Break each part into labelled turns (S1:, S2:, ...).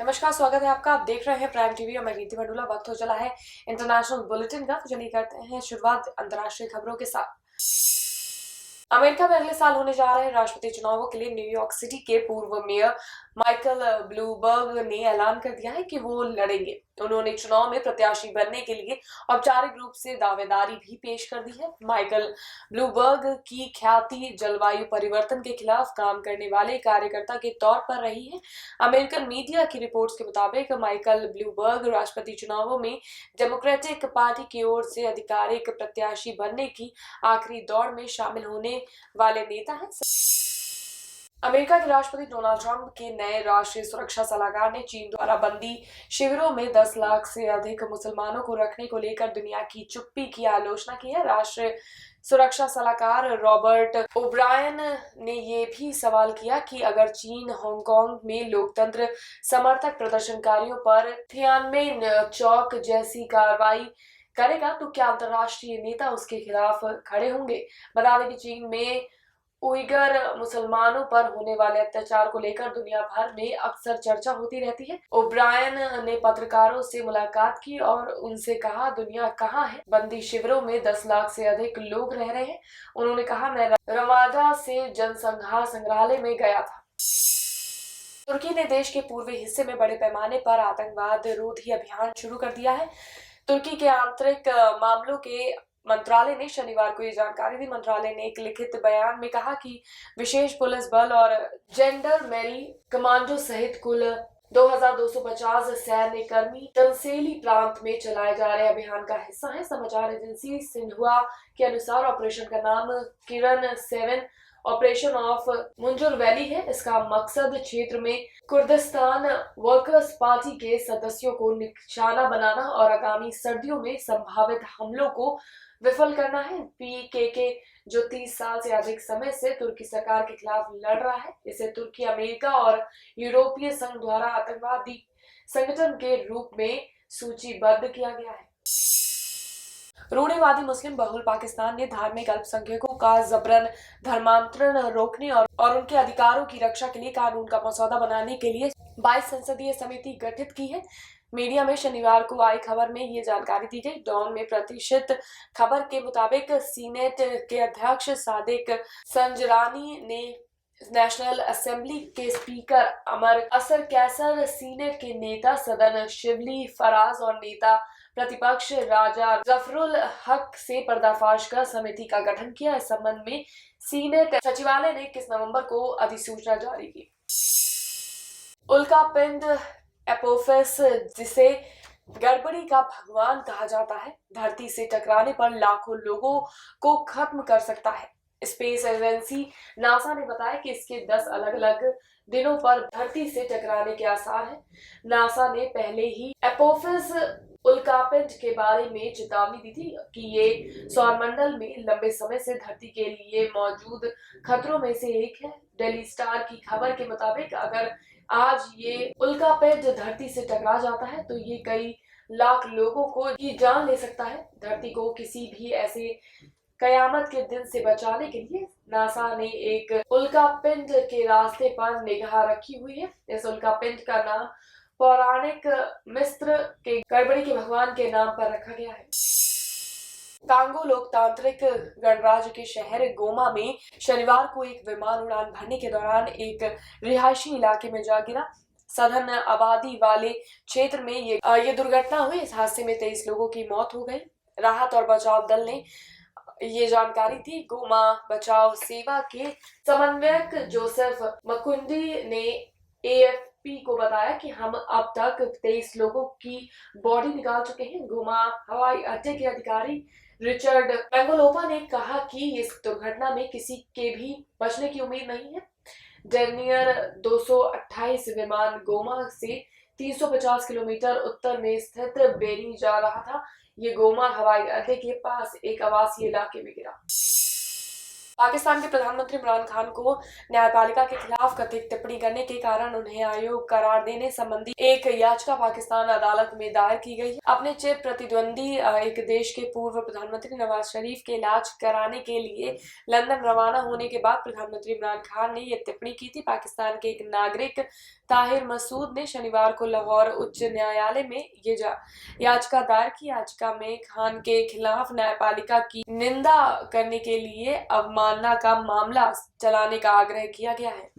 S1: नमस्कार, स्वागत है आपका। आप देख रहे हैं प्राइम टीवी और मैं रीति मंडूला। वक्त हो चला है इंटरनेशनल बुलेटिन का, तो चलिए करते हैं शुरुआत अंतर्राष्ट्रीय खबरों के साथ। अमेरिका में अगले साल होने जा रहे राष्ट्रपति चुनावों के लिए न्यूयॉर्क सिटी के पूर्व मेयर माइकल ब्लूमबर्ग ने ऐलान कर दिया है कि वो लड़ेंगे। उन्होंने चुनाव में प्रत्याशी बनने के लिए औपचारिक रूप से दावेदारी भी पेश कर दी है। माइकल ब्लूमबर्ग की ख्याति जलवायु परिवर्तन के खिलाफ काम करने वाले कार्यकर्ता के तौर पर रही है। अमेरिकन मीडिया की रिपोर्ट्स के मुताबिक माइकल ब्लूमबर्ग राष्ट्रपति चुनावों में डेमोक्रेटिक पार्टी की ओर से आधिकारिक प्रत्याशी बनने की आखिरी दौड़ में शामिल होने वाले नेता हैं। अमेरिका के राष्ट्रपति डोनाल्ड ट्रंप के नए राष्ट्रीय सुरक्षा सलाहकार ने चीन द्वारा बंदी शिविरों में 10 लाख से अधिक मुसलमानों को रखने को लेकर दुनिया की चुप्पी की आलोचना की है। राष्ट्रीय सुरक्षा सलाहकार रॉबर्ट ओब्रायन ने ये भी सवाल किया कि अगर चीन हांगकांग में लोकतंत्र समर्थक प्रदर्शनकारियों पर थियानमेन चौक जैसी कार्रवाई करेगा तो क्या अंतर्राष्ट्रीय नेता उसके खिलाफ खड़े होंगे। बता दें कि चीन में उइगर मुसलमानों पर होने वाले अत्याचार को लेकर दुनिया भर में अक्सर चर्चा होती रहती है। ओब्रायन ने पत्रकारों से मुलाकात की और उनसे कहा, दुनिया कहाँ है? बंदी शिविरों में 10 लाख से अधिक लोग रह रहे हैं। उन्होंने कहा, मैं रवादा से जनसंहार संग्रहालय में गया था। तुर्की ने देश के पूर्वी हिस्से में बड़े पैमाने पर आतंकवाद रोधी अभियान शुरू कर दिया है। तुर्की के आंतरिक मामलों के मंत्रालय ने शनिवार को ये जानकारी दी। मंत्रालय ने एक लिखित बयान में कहा कि विशेष पुलिस बल और जेंडरमेरी कमांडो सहित कुल 2250 सैन्य कर्मी तंसेली प्रांत में चलाए जा रहे अभियान का हिस्सा है। समाचार एजेंसी सिन्हुआ के अनुसार ऑपरेशन का नाम किरण 7 ऑपरेशन ऑफ मुंजुर वैली है। इसका मकसद क्षेत्र में कुर्दिस्तान वर्कर्स पार्टी के सदस्यों को निशाना बनाना और आगामी सर्दियों में संभावित हमलों को विफल करना है। पीकेके जो 30 साल से अधिक समय से तुर्की सरकार के खिलाफ लड़ रहा है, इसे तुर्की, अमेरिका और यूरोपीय संघ द्वारा आतंकवादी संगठन के रूप में सूचीबद्ध किया गया है। रूढ़िवादी मुस्लिम बहुल पाकिस्तान ने धार्मिक अल्पसंख्यकों का जबरन धर्मांतरण रोकने और उनके अधिकारों की रक्षा के लिए कानून का मसौदा बनाने के लिए 22 संसदीय समिति गठित की है। मीडिया में शनिवार को आई खबर में ये जानकारी दी गई। डॉन में प्रतिष्ठित खबर के मुताबिक सीनेट के अध्यक्ष सादिक संजरानी ने नेशनल असेंबली के स्पीकर अमर असर कैसर, सीनेट के नेता सदन शिवली फराज और नेता प्रतिपक्ष राजा जफरुल हक से पर्दाफाश कर समिति का गठन किया। इस संबंध में सीनेट सचिवालय ने 21 नवंबर को अधिसूचना जारी की। उल्कापिंड एपोफिस, जिसे गड़बड़ी का भगवान कहा जाता है, धरती से टकराने पर लाखों लोगों को खत्म कर सकता है। स्पेस एजेंसी नासा ने बताया कि इसके 10 अलग अलग दिनों पर धरती से टकराने के आसार हैं। नासा ने पहले ही एपोफिस उल्कापिंड के बारे में चेतावनी दी थी कि ये सौरमंडल में लंबे समय से धरती के लिए मौजूद खतरों में से एक है। डेली स्टार की खबर के मुताबिक अगर आज ये उल्कापिंड धरती से टकरा जाता है तो ये कई लाख लोगों को की जान ले सकता है। धरती को किसी भी ऐसे कयामत के दिन से बचाने के लिए नासा ने एक उल्कापिंड के रास्ते पर निगाह रखी हुई है। इस उल्कापिंड का नाम पौराणिक मिस्र के गड़बड़ी के भगवान के नाम पर रखा गया है। कांगो लोकतांत्रिक गणराज्य के शहर गोमा में शनिवार को एक विमान उड़ान भरने के दौरान एक रिहायशी इलाके में जा गिरा। सघन आबादी वाले क्षेत्र में ये दुर्घटना हुई। इस हादसे में 23 लोगों की मौत हो गई। राहत और बचाव दल ने ये जानकारी दी। गोमा बचाव सेवा के समन्वयक जोसेफ मकुंडी ने एएफपी को बताया कि हम अब तक 23 लोगों की बॉडी निकाल चुके हैं। गोमा हवाई अड्डे के अधिकारी रिचर्ड पेंगोलोपा ने कहा कि इस दुर्घटना में किसी के भी बचने की उम्मीद नहीं है। डेनियर 228 विमान गोमा से 350 किलोमीटर उत्तर में स्थित बेनी जा रहा था। ये गोमा हवाई अड्डे के पास एक आवासीय इलाके में गिरा। पाकिस्तान के प्रधानमंत्री इमरान खान को न्यायपालिका के खिलाफ कथित टिप्पणी करने के कारण उन्हें अयोग्य करार देने संबंधी एक याचिका पाकिस्तान अदालत में दायर की गई है। अपने चिर प्रतिद्वंदी एक देश के पूर्व प्रधानमंत्री नवाज शरीफ के इलाज कराने के लिए लंदन रवाना होने के बाद प्रधानमंत्री इमरान खान ने यह टिप्पणी की थी। पाकिस्तान के एक नागरिक ताहिर मसूद ने शनिवार को लाहौर उच्च न्यायालय में ये याचिका दायर की। याचिका में खान के खिलाफ न्यायपालिका की निंदा करने के लिए अवमानना का मामला चलाने का आग्रह किया गया है।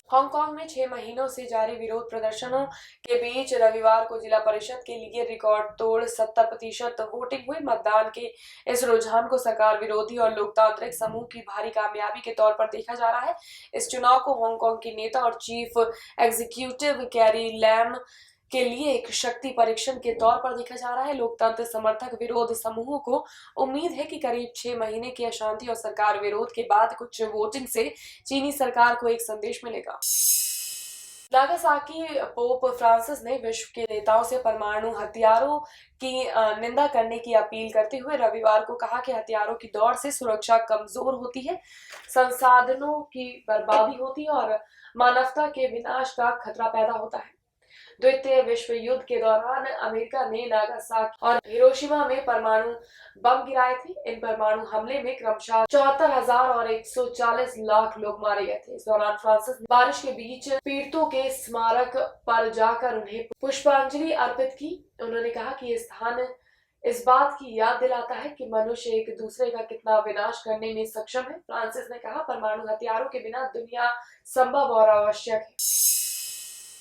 S1: हांगकांग में 6 महीनों से जारी विरोध प्रदर्शनों के बीच रविवार को जिला परिषद के लिए रिकॉर्ड तोड़ 70% वोटिंग हुई। मतदान के इस रुझान को सरकार विरोधी और लोकतांत्रिक समूह की भारी कामयाबी के तौर पर देखा जा रहा है। इस चुनाव को हांगकांग की नेता और चीफ एग्जीक्यूटिव कैरी लैम के लिए एक शक्ति परीक्षण के तौर पर देखा जा रहा है। लोकतंत्र समर्थक विरोध समूहों को उम्मीद है कि करीब 6 महीने की अशांति और सरकार विरोध के बाद कुछ वोटिंग से चीनी सरकार को एक संदेश मिलेगा। नागासाकी पोप फ्रांसिस ने विश्व के नेताओं से परमाणु हथियारों की निंदा करने की अपील करते हुए रविवार को कहा कि हथियारों की दौड़ से सुरक्षा कमजोर होती है, संसाधनों की बर्बादी होती है और मानवता के विनाश का खतरा पैदा होता है। द्वितीय विश्व युद्ध के दौरान अमेरिका ने नागासाकी और हिरोशिमा में परमाणु बम गिराए थे। इन परमाणु हमले में क्रमशः 74,000 और 140 लाख लोग मारे गए थे। इस दौरान फ्रांसिस ने बारिश के बीच पीड़ितों के स्मारक पर जाकर उन्हें पुष्पांजलि अर्पित की। उन्होंने कहा कि ये स्थान इस बात की याद दिलाता है कि मनुष्य एक दूसरे का कितना विनाश करने में सक्षम है। फ्रांसिस ने कहा, परमाणु हथियारों के बिना दुनिया संभव और आवश्यक है।